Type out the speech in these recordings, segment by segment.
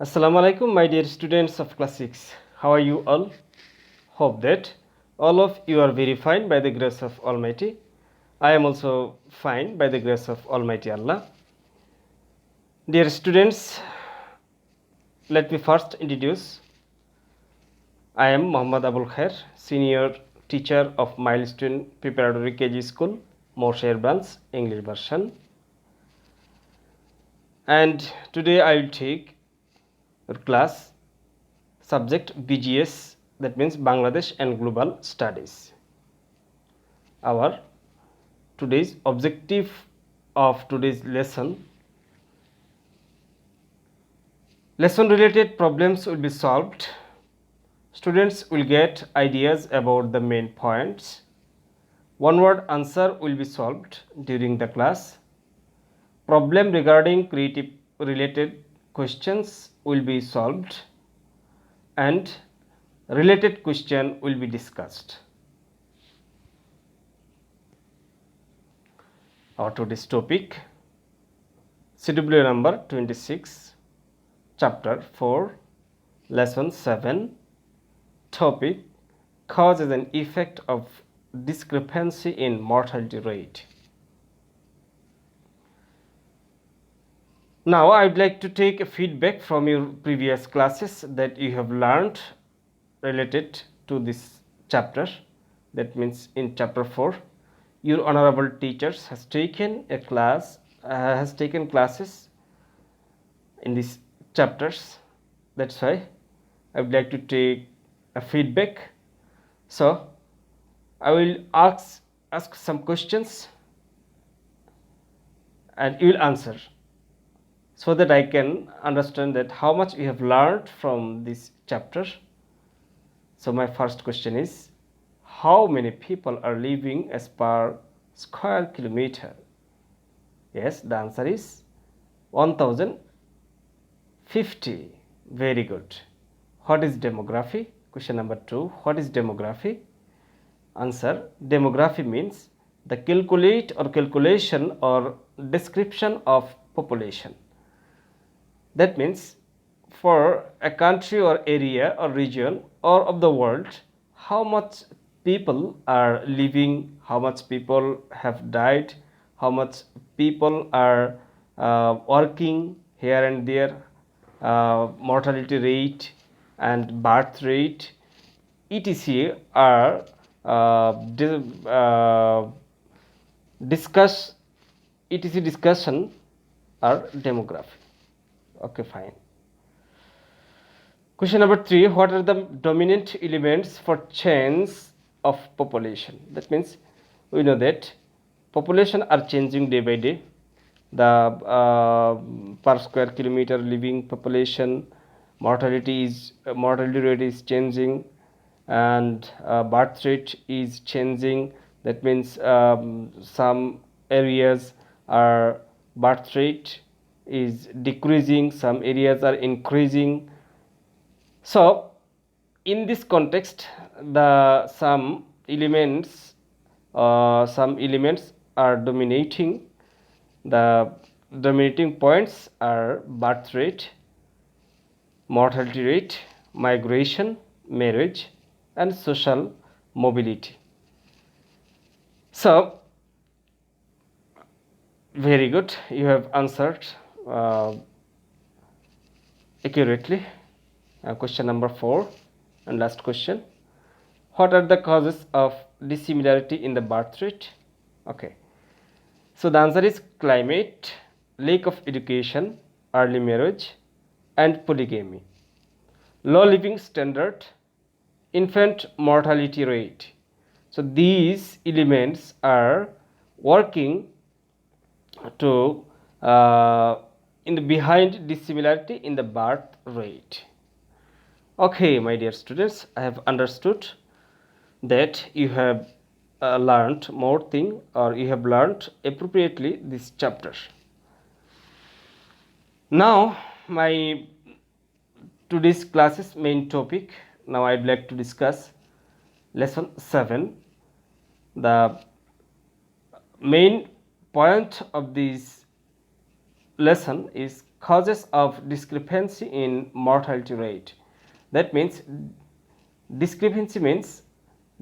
Assalamu alaikum, my dear students of class 6. How are you all? Hope that all of you are very fine by the grace of Almighty. I am also fine by the grace of Almighty Allah. Dear students, let me first introduce. I am Muhammad Abul Khair, senior teacher of Milestone Preparatory KG School, Morshair Branch, English version. And today I will take your class subject BGS, that means Bangladesh and Global Studies. Our today's objective of today's lesson related problems will be solved. Students will get ideas about the main points. One word answer will be solved during the class. Problem regarding creative related questions will be solved and related question will be discussed. Our today's topic, CW number 26, chapter 4, lesson 7, topic, causes and effect of discrepancy in mortality rate. Now I would like to take a feedback from your previous classes that you have learned related to this chapter. That means in chapter 4, your honorable teachers has taken a class, has taken classes in these chapters. That's why I would like to take a feedback. So I will ask some questions and you will answer, so that I can understand that how much you have learned from this chapter. So my first question is, how many people are living as per square kilometer? Yes, the answer is 1050. Very good. What is demography? Question number 2, what is demography? Answer, demography means the calculation or description of population. That means for a country or area or region or of the world, how much people are living, how much people have died, how much people are working here and there, mortality rate and birth rate, etc. are discuss etc discussion are demography. Okay, fine. Question number 3, what are the dominant elements for change of population? That means we know that population are changing day by day. The per square kilometer living population, mortality rate is changing, and birth rate is changing. That means some areas are birth rate is decreasing, some areas are increasing. So in this context, the some elements are dominating. The dominating points are birth rate, mortality rate, migration, marriage, and social mobility. So very good, you have answered accurately. Question number 4 and last question, what are the causes of dissimilarity in the birth rate? Okay, so the answer is climate, lack of education, early marriage, and polygamy, low living standard, infant mortality rate. So these elements are working to in the behind dissimilarity in the birth rate. Okay, my dear students, I have understood that you have learned more thing, or you have learned appropriately this chapter. Now my today's classes main topic, now I'd like to discuss lesson 7. The main point of this lesson is causes of discrepancy in mortality rate. That means discrepancy means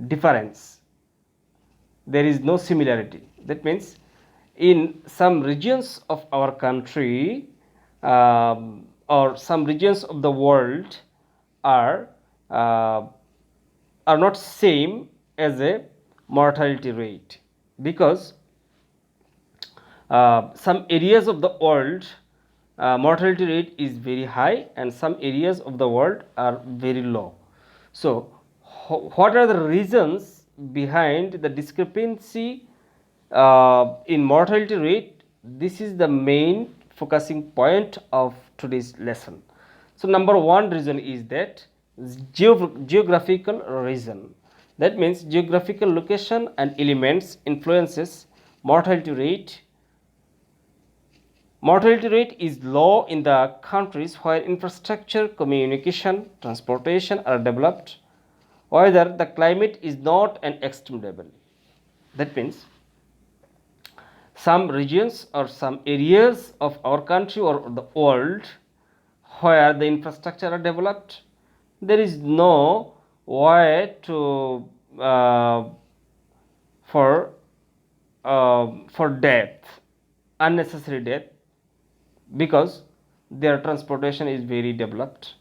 difference. There is no similarity. That means in some regions of our country or some regions of the world are uh, are not same as a mortality rate, because some areas of the world mortality rate is very high and some areas of the world are very low. So what are the reasons behind the discrepancy in mortality rate? This is the main focusing point of today's lesson. So number one reason is that geographical reason. That means geographical location and elements influences mortality rate. Mortality rate is low in the countries where infrastructure, communication, transportation are developed, whether the climate is not an extreme level. That means some regions or some areas of our country or the world where the infrastructure are developed, there is no way to for death, unnecessary death, because their transportation is very developed.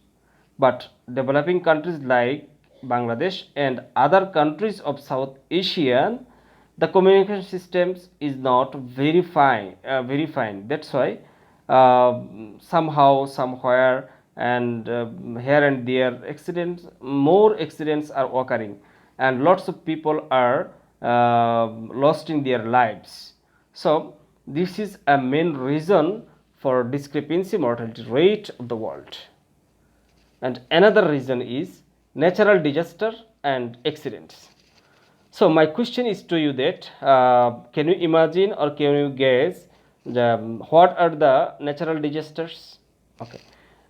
But developing countries like Bangladesh and other countries of South Asia, the communication systems is not very fine, That's why somehow, somewhere, and here and there, more accidents are occurring, and lots of people are lost in their lives. So this is a main reason for discrepancy mortality rate of the world. And another reason is natural disaster and accidents. So my question is to you that can you imagine or can you guess what are the natural disasters? Okay,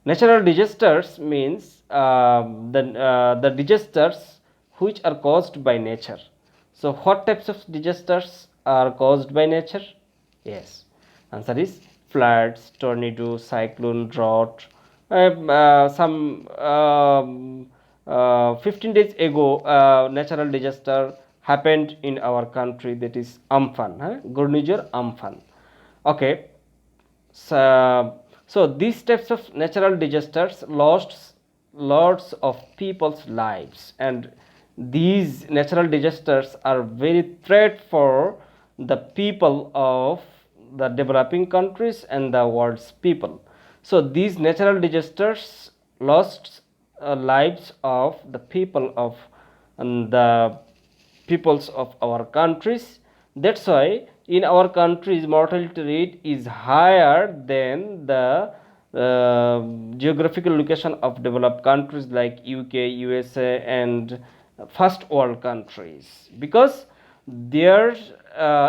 natural disasters means the disasters which are caused by nature. So what types of disasters are caused by nature? Yes, answer is floods, tornado, cyclone, drought. Some 15 days ago, natural disaster happened in our country, that is Amphan, Gurnijor Amphan. Okay, so these types of natural disasters lost lots of people's lives, and these natural disasters are very threat for the people of the developing countries and the world's people. So these natural disasters lost lives of the people of the peoples of our countries. That's why in our countries mortality rate is higher than the geographical location of developed countries like UK, USA, and first world countries, because their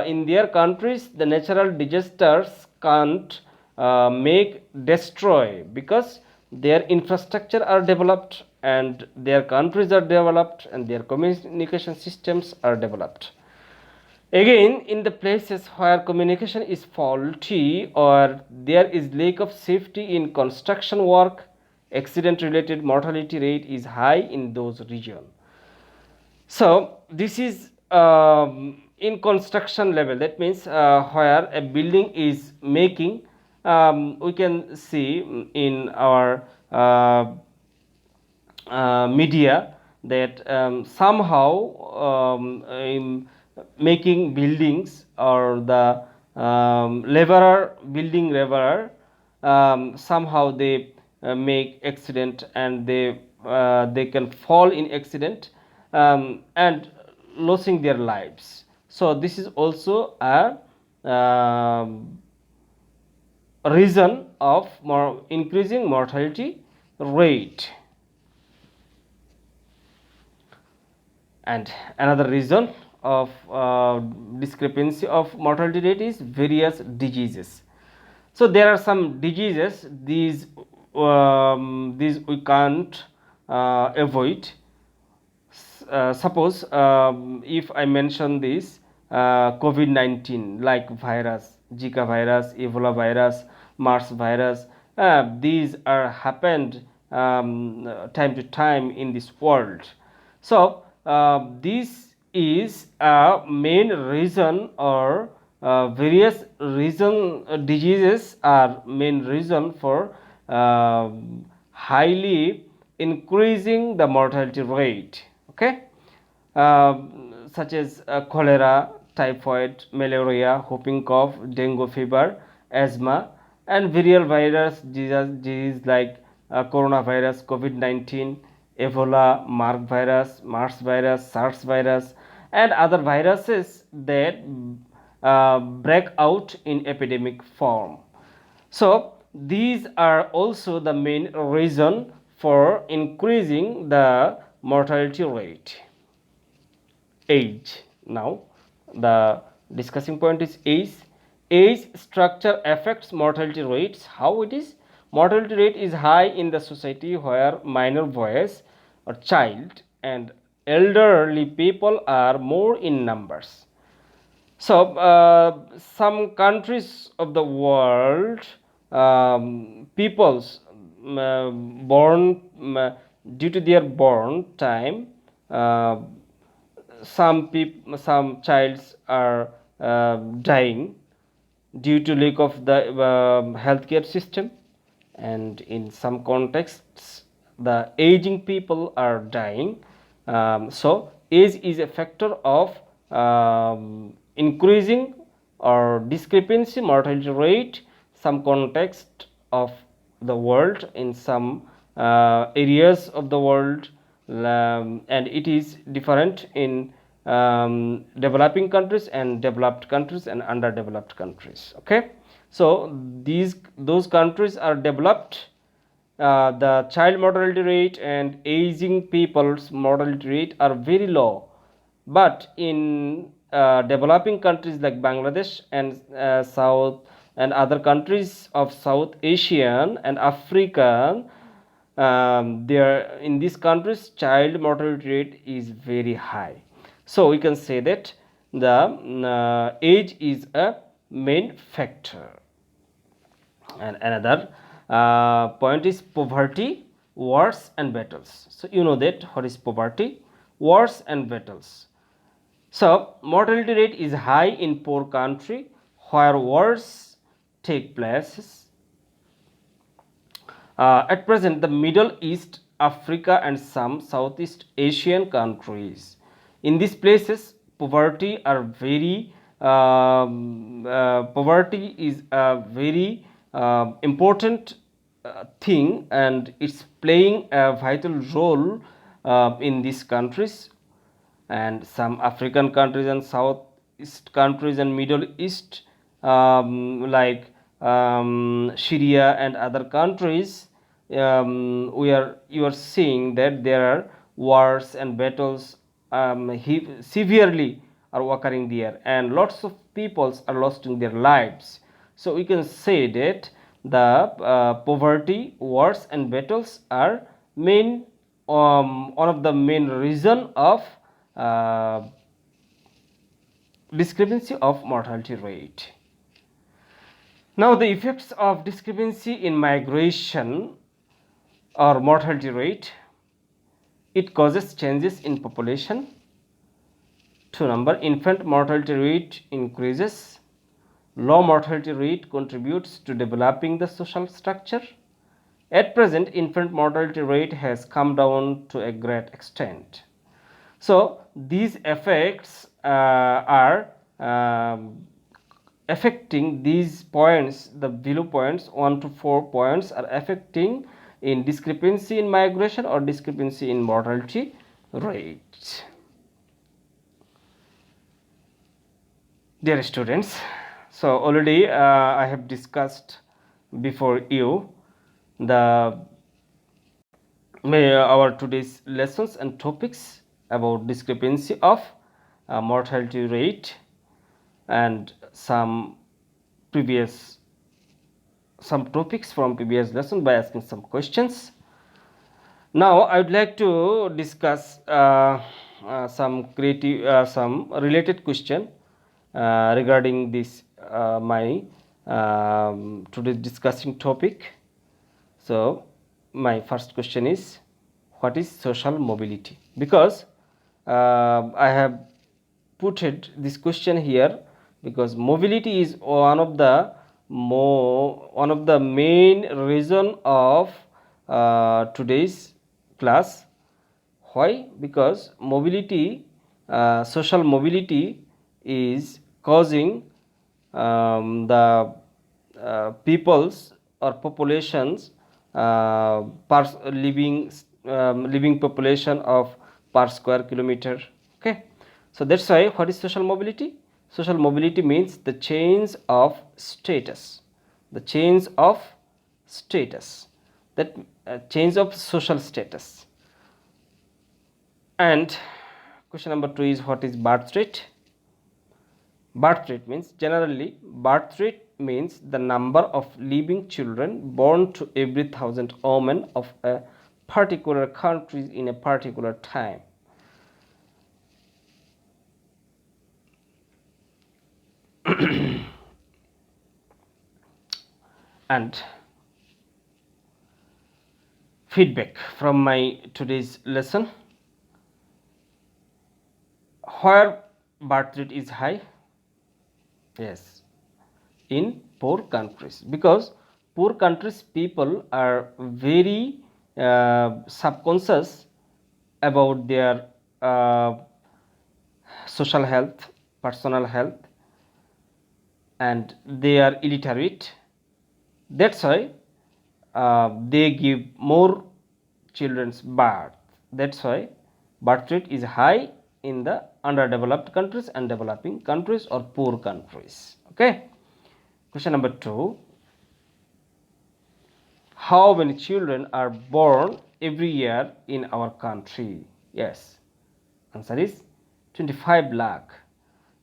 in their countries the natural disasters can't make destroy, because their infrastructure are developed and their countries are developed and their communication systems are developed. Again, in the places where communication is faulty or there is lack of safety in construction work, accident related mortality rate is high in those regions. So this is in construction level. That means where a building is making, we can see in our media that somehow making buildings, or the building laborer, somehow they make accident, and they can fall in accident and losing their lives. So this is also a reason of increasing mortality rate. And another reason of discrepancy of mortality rate is various diseases. So there are some diseases, these we can't avoid. Suppose if I mention this COVID-19, like virus, Zika virus, Ebola virus, MERS virus, these are happened time to time in this world. So this is a main reason, or various reason diseases are main reason for highly increasing the mortality rate. Okay, such as cholera, typhoid, malaria, whooping cough, dengue fever, asthma, and viral virus disease like coronavirus, COVID-19, Ebola, Mark virus, Mars virus, SARS virus, and other viruses that break out in epidemic form. So these are also the main reason for increasing the mortality rate. Age. Now the discussing point is age. Age structure affects mortality rates. How it is? Mortality rate is high in the society where minor boys or child and elderly people are more in numbers. So some countries of the world, peoples born due to their born time, uh, some childs are dying due to lack of the healthcare system, and in some contexts the aging people are dying. So age is a factor of increasing or discrepancy mortality rate. Some context of the world, in some areas of the world, and it is different in developing countries and developed countries and underdeveloped countries. Okay, so those countries are developed, the child mortality rate and aging people's mortality rate are very low, but in developing countries like Bangladesh and South and other countries of South Asian and African, there in these countries child mortality rate is very high. So we can say that the age is a main factor. And another point is poverty, wars and battles. So you know that what is poverty, wars and battles. So mortality rate is high in poor country where wars take place. At present, the Middle East, Africa, and some Southeast Asian countries. In these places, poverty are very poverty is a very important thing, and it's playing a vital role in these countries. And some African countries and Southeast countries and Middle East, like Syria and other countries, you are seeing that there are wars and battles severely are occurring there, and lots of peoples are losing their lives. So we can say that the poverty, wars and battles are main one of the main reason of uh, discrepancy of mortality rate. Now the effects of discrepancy in migration or mortality rate. It causes changes in population. 2 number, infant mortality rate increases. Low mortality rate contributes to developing the social structure. At present, infant mortality rate has come down to a great extent. So these effects are affecting these points, the below points 1 to 4 points are affecting in discrepancy in migration or discrepancy in mortality rate. Dear students, so already I have discussed before you the our today's lessons and topics about discrepancy of mortality rate, and some topics from previous lesson by asking some questions. Now I would like to discuss some related question regarding this my today's discussing topic. So my first question is, what is social mobility? Because I have put this question here because mobility is one of the main reason of today's class. Why? Because social mobility is causing the peoples or populations living population of per square kilometer. Okay, so that's why what is social mobility? Social mobility means the change of status, the change of status, that change of social status. And question number 2 is, what is birth rate? Birth rate means, generally birth rate means the number of living children born to every 1,000 women of a particular country in a particular time. And feedback from my today's lesson: where birth rate is high? Yes, in poor countries, because poor countries people are very subconscious about their social health, personal health, and they are illiterate. That's why they give more children's birth. That's why birth rate is high in the underdeveloped countries and developing countries or poor countries. Okay. Question number 2: how many children are born every year in our country? Yes, answer is 25 lakh.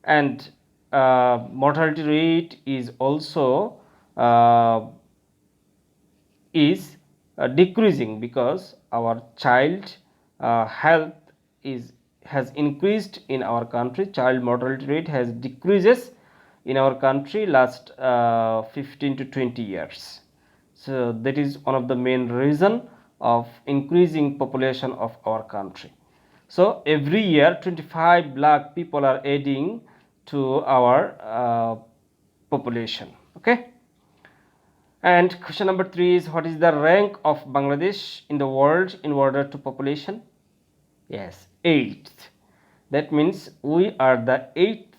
And mortality rate is also is decreasing, because our child health has increased in our country. Child mortality rate has decreases in our country last 15 to 20 years. So that is one of the main reason of increasing population of our country. So every year 25 lakh people are adding to our population. Okay. And question number 3 is, what is the rank of Bangladesh in the world in order to population? Yes, 8th. That means we are the 8th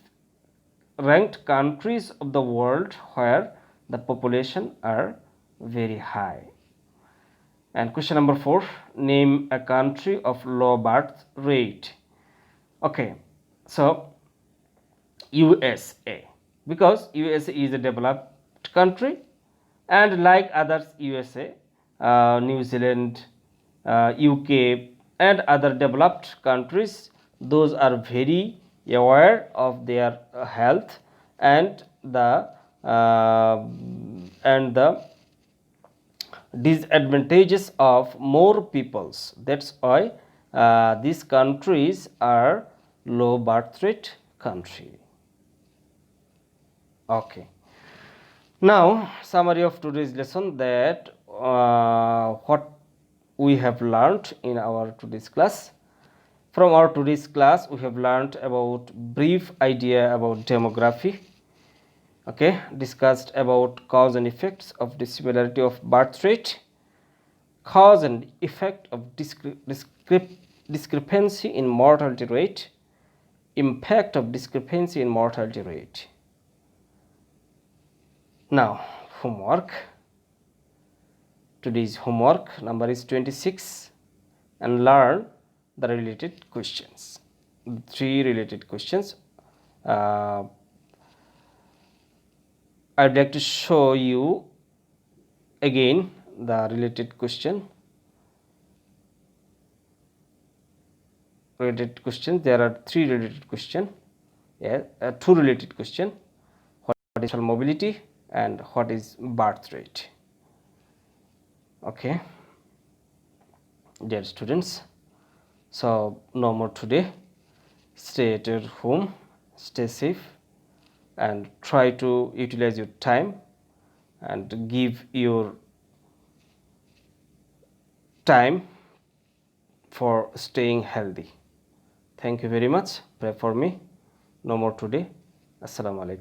ranked countries of the world where the population are very high. And question number 4, name a country of low birth rate. Okay, so USA, because USA is a developed country, and like others, USA, New Zealand, UK, and other developed countries, those are very aware of their health and the disadvantages of more peoples. That's why these countries are low birth rate country. Okay. Now, summary of today's lesson, that what we have learned in our today's class. From our today's class, we have learned about brief idea about demography. Okay, discussed about cause and effects of dissimilarity of birth rate, cause and effect of discrepancy in mortality rate, impact of discrepancy in mortality rate. Now, homework. Today's homework number is 26, and learn the related questions. 3 related questions. I'd like to show you again the related question. Related questions. There are 3 related questions. Yeah, 2 related questions. What is social mobility and what is birth rate? Okay, dear students, so no more today. Stay at your home, stay safe, and try to utilize your time and give your time for staying healthy. Thank you very much. Pray for me. No more today. Assalamu alaikum.